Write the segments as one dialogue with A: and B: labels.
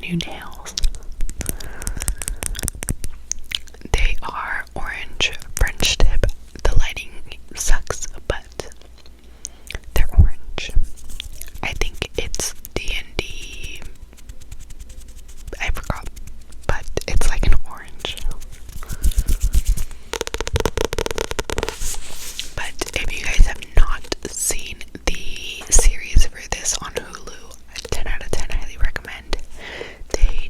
A: new nails. They are orange French tip. The lighting sucks, but they're orange. I think it's D&D. I forgot, but it's like an orange. But if you guys have not seen the series for this on Hulu, 10 out of 10, highly recommend. They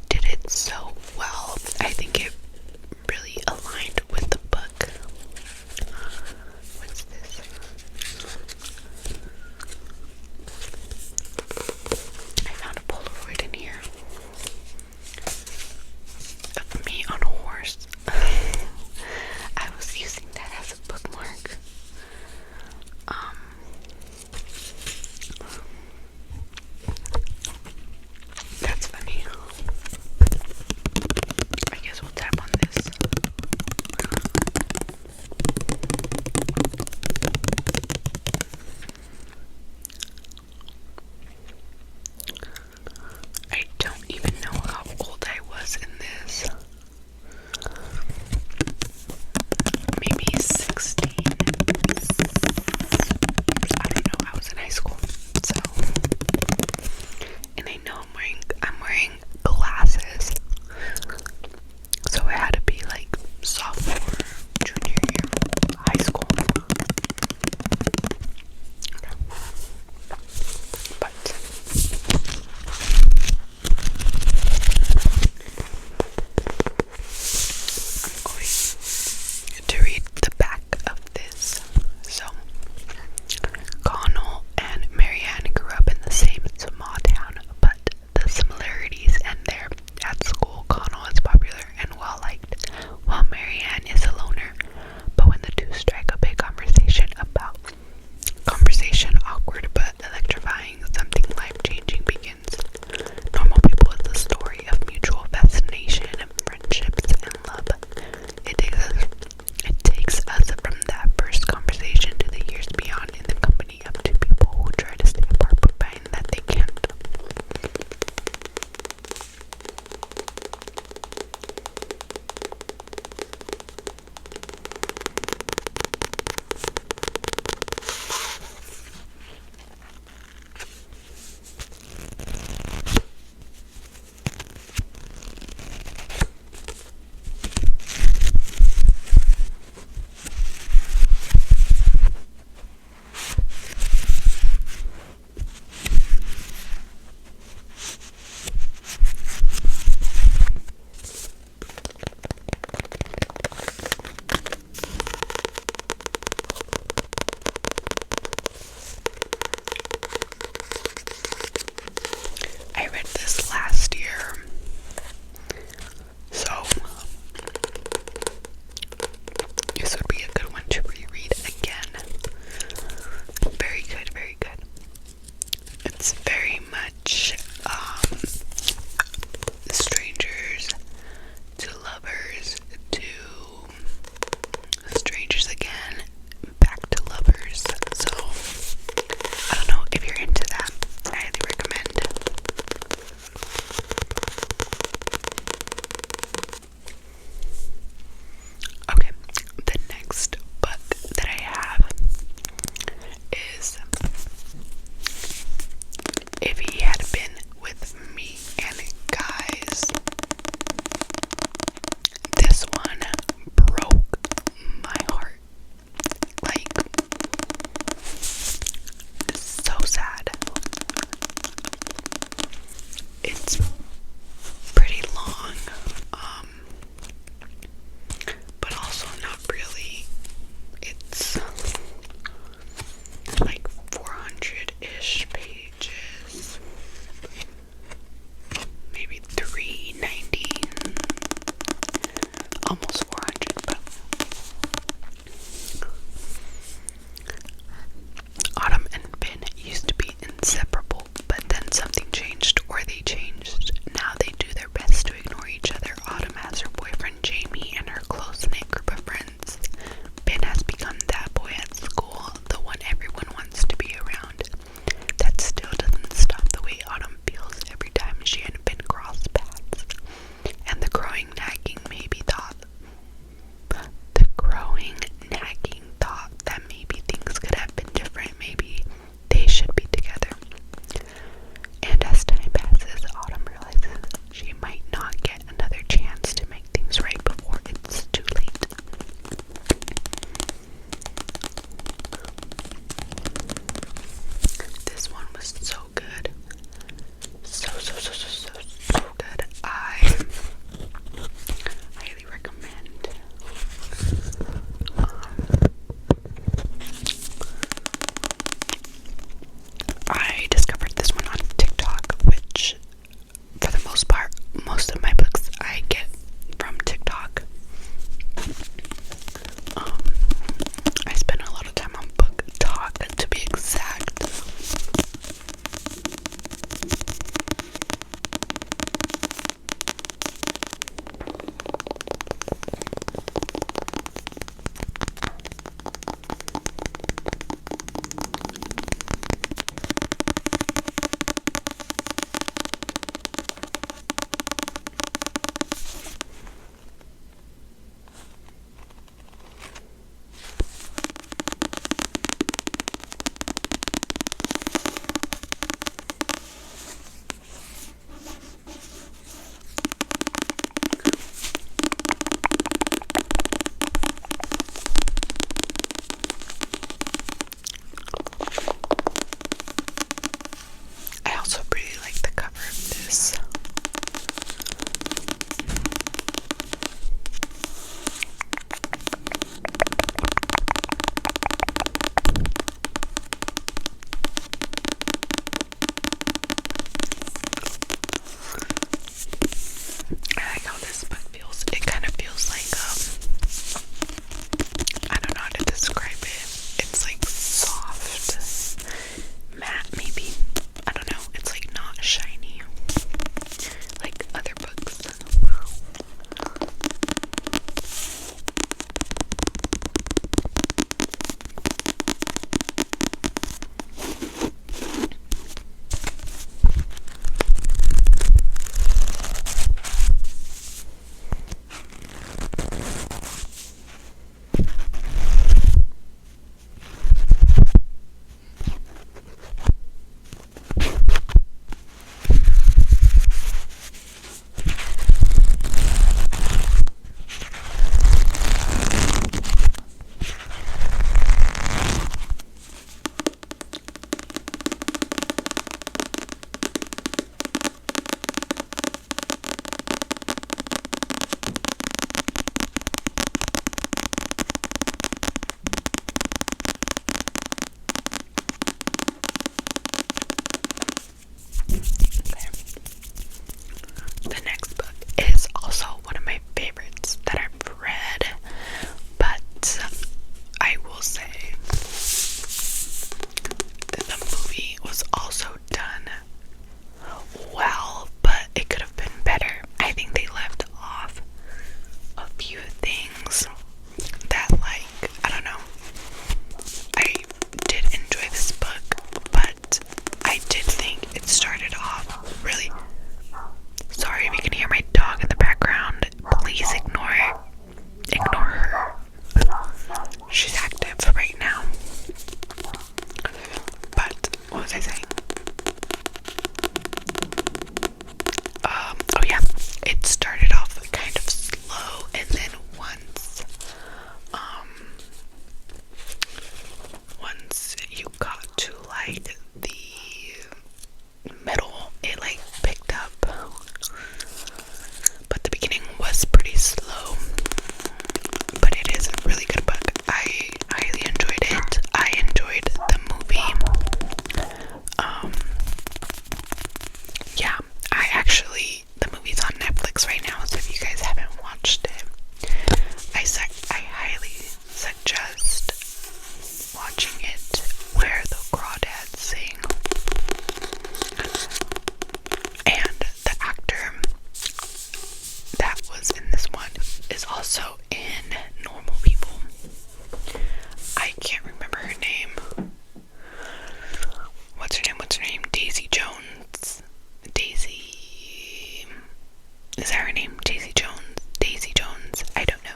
A: Is that her name? Daisy Jones? Daisy Jones? I don't know.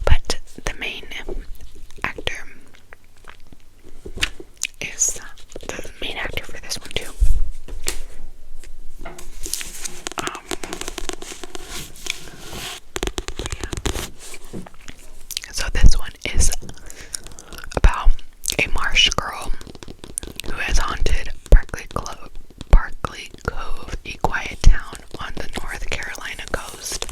A: But the main actor is the main actor for this one too. Yeah. So this one is about a Marsh Girl who has haunted Barkley Cove, a quiet town on the North Carolina coast.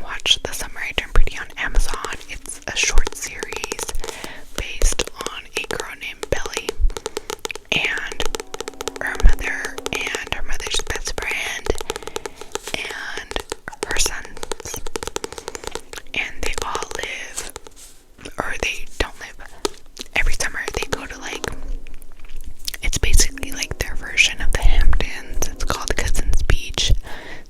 A: watch The Summer I Turned Pretty on Amazon. It's a short series based on a girl named Belly and her mother and her mother's best friend and her sons. And they all live, or they don't live. Every summer they go to like, it's basically like their version of the Hamptons. It's called Cousins Beach.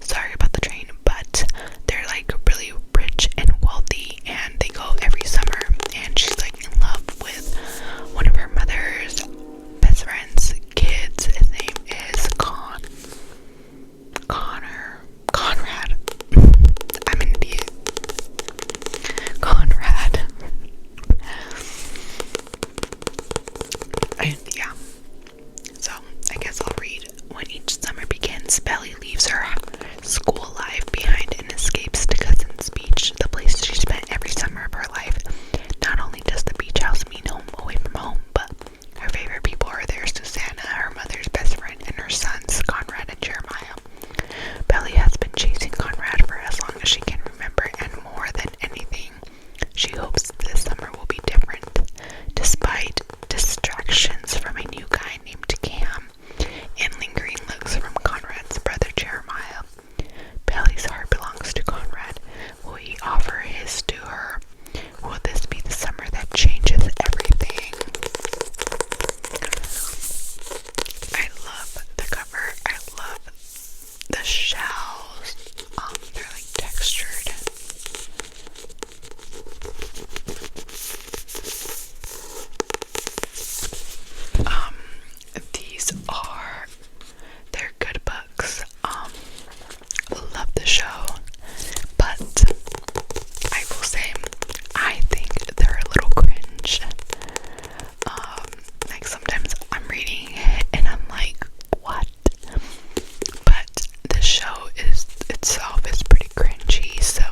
A: Sorry about the train, but they're like really rich and wealthy, and they go every summer. And she's like in love with one of her mother's best friend's kids. His name is Conrad. I'm an idiot. Conrad. And yeah. So I guess I'll read. When each summer begins, Belly leaves her school life behind and escapes to Cousins Beach, the place she spent every summer of her life. Not only does the beach house mean home away from home, but her favorite people are there: Susanna, her mother's best friend, and her sons, Conrad and Jeremiah. Belly has been chasing Conrad for as long as she can remember, and more than anything, she hopes this summer will be different. Despite distractions from a new guy named Cam and lingering looks from Conrad's brother Jeremiah, Belly's heart belongs to Conrad. Will he offer his to her? Will this be the summer that changes everything? I love the cover. I love the shells. They're like textured. They're good books. Love the show, but I will say, I think they're a little cringe. Like sometimes I'm reading it and I'm like, what? But the show itself is pretty cringy, so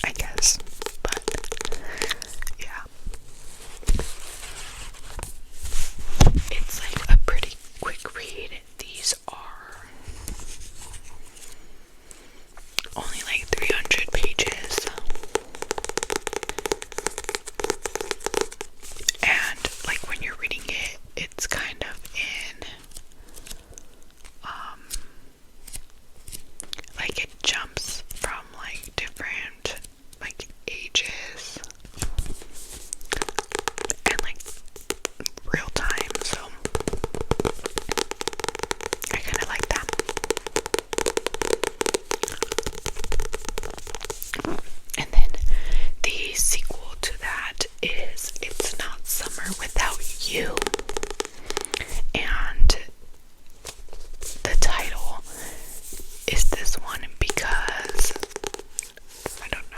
A: I guess. But yeah. It's like a pretty quick read. These are only like 300 pages. And like when you're reading it, it's kind of in like it jumps from like different like ages and like real time, so I kind of like that. And then the sequel to that is It's Not Summer Without You, and the title is this one because I don't know,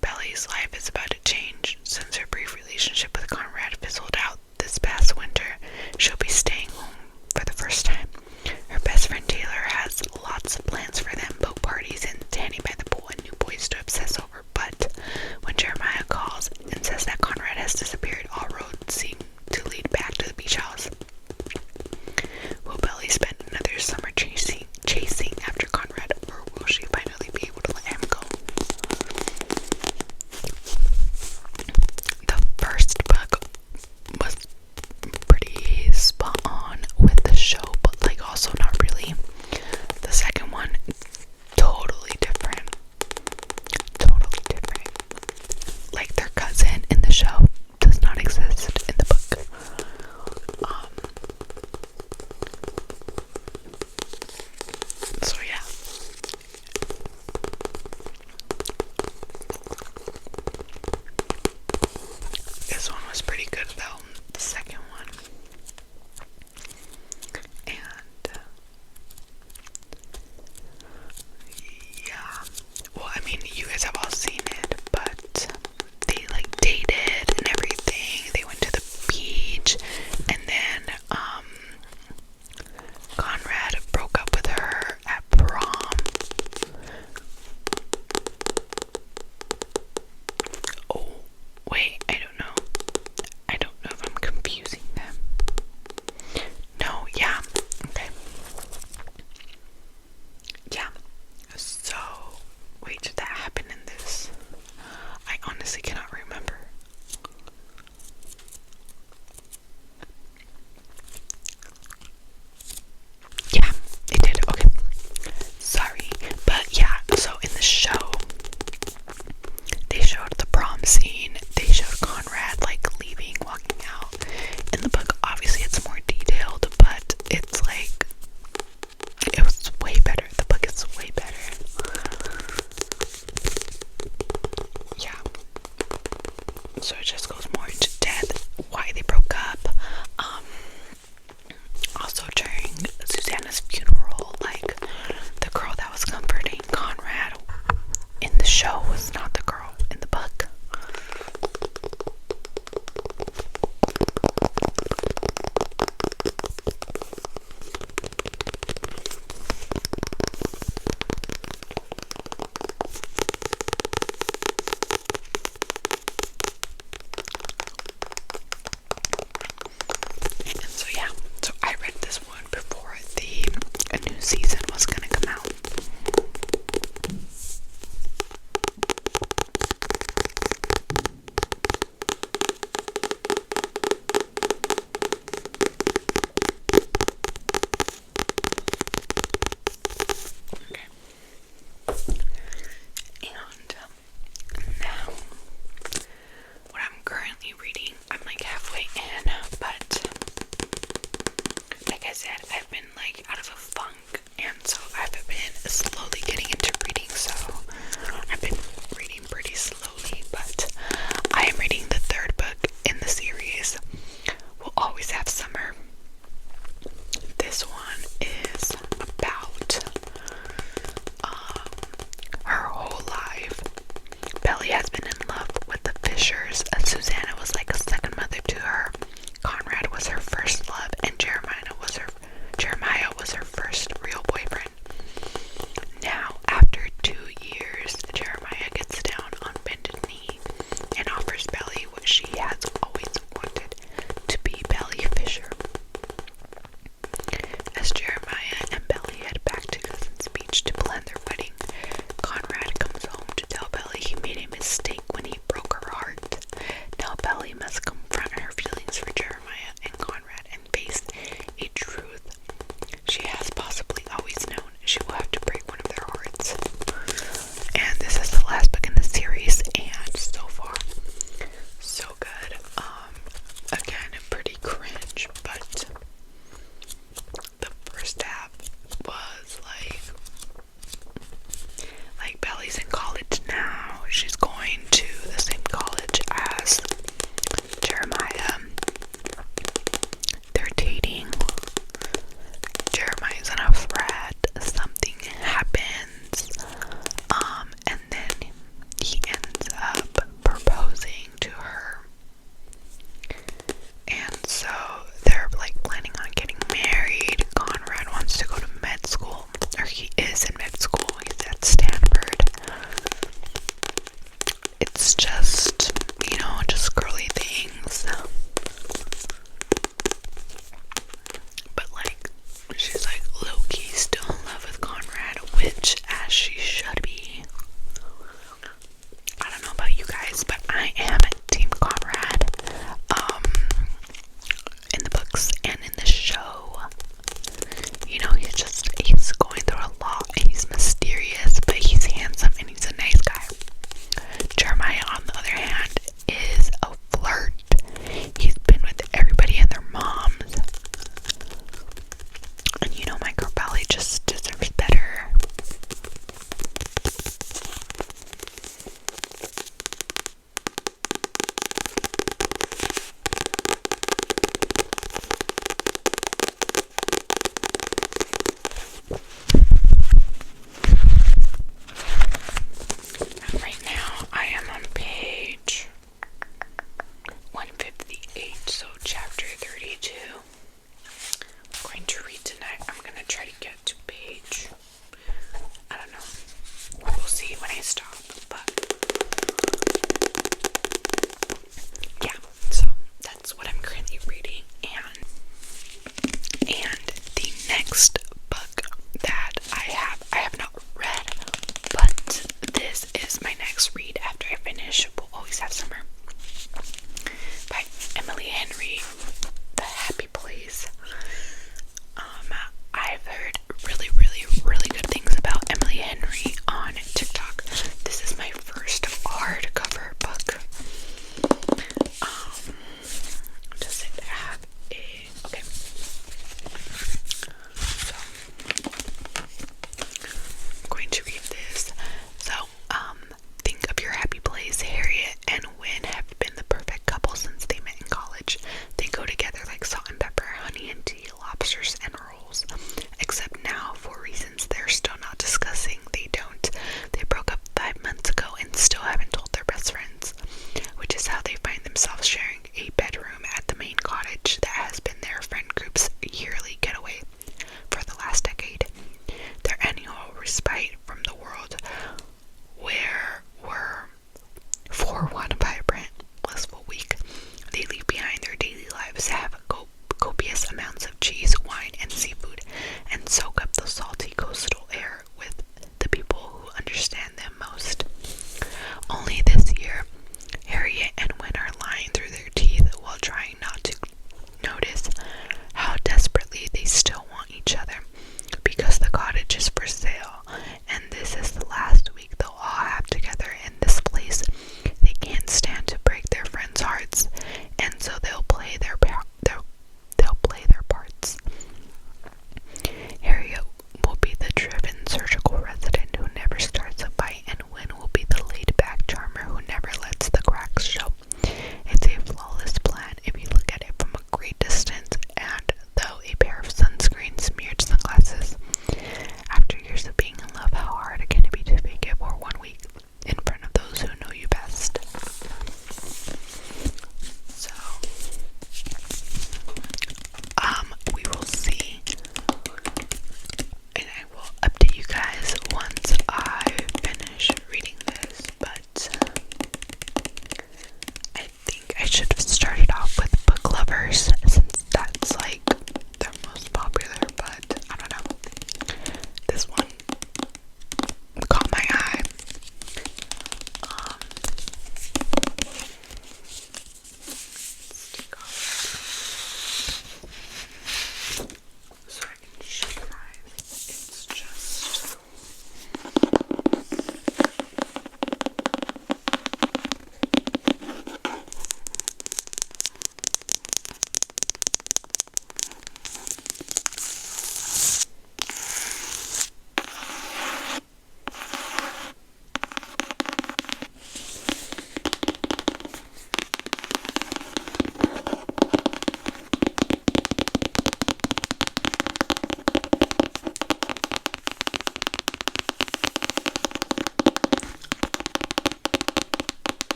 A: Belly's life is about to change. Since her brief relationship with Conrad fizzled out this past winter, she'll be staying home for the first time. Her best friend Taylor has lots of plans for them: boat parties and tanning by the pool and new boys to obsess over. But when Jeremiah calls and says that Conrad has disappeared, all roads seem to lead back to the beach house. Will Belly spend another summer chasing season